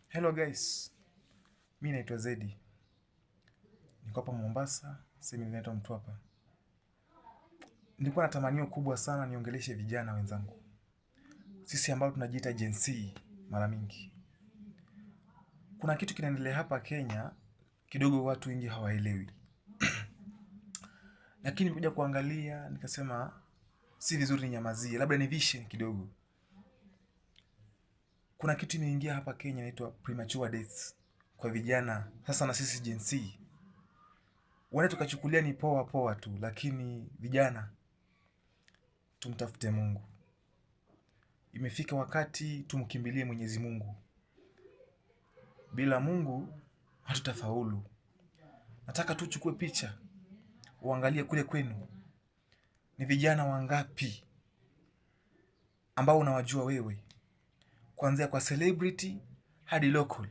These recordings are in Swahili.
Hello guys, mi naitwa Zedi. Niko hapa Mombasa, sehemu inaitwa Mtwapa. Nilikuwa na tamanio kubwa sana niongeleshe vijana wenzangu, sisi ambao tunajiita Gen Z mara mingi. Kuna kitu kinaendelea hapa Kenya, kidogo watu wengi hawaelewi. Lakini kuja kuangalia, nikasema si vizuri ninyamazie, labda nivishe kidogo. Kuna kitu imeingia hapa Kenya inaitwa premature deaths kwa vijana, sasa na sisi Gen Z. Wale tukachukulia ni poa poa tu, lakini vijana tumtafute Mungu. Imefika wakati tumkimbilie Mwenyezi Mungu. Bila Mungu hatutafaulu. Nataka tu uchukue picha, uangalie kule kwenu. Ni vijana wangapi ambao unawajua wewe, kuanzia kwa celebrity hadi local,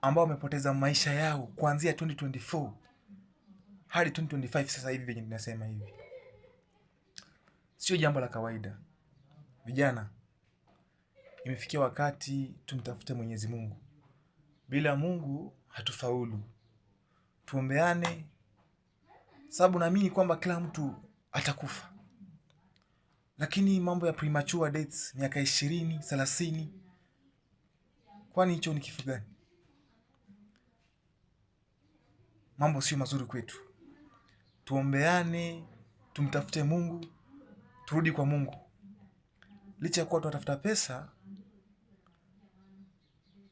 ambao wamepoteza maisha yao kuanzia 2024 hadi 2025 sasa hivi venye ninasema hivi. Sio jambo la kawaida. Vijana, imefikia wakati tumtafute Mwenyezi Mungu. Bila Mungu hatufaulu. Tuombeane, sababu naamini kwamba kila mtu atakufa. Lakini mambo ya premature deaths, miaka 20, 30, kwani hicho ni kifo gani? Mambo sio mazuri kwetu. Tuombeane, tumtafute Mungu, turudi kwa Mungu. Licha ya kuwa tunatafuta pesa,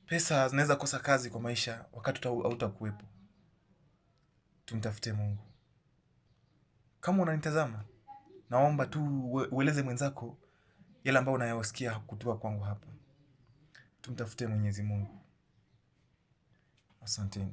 pesa zinaweza kosa kazi kwa maisha wakati hautakuwepo. Tumtafute Mungu. Kama unanitazama, naomba tu ueleze mwenzako yale ambayo unayosikia kutoka kwangu hapa. Tumtafute Mwenyezi Mungu. Asanteni.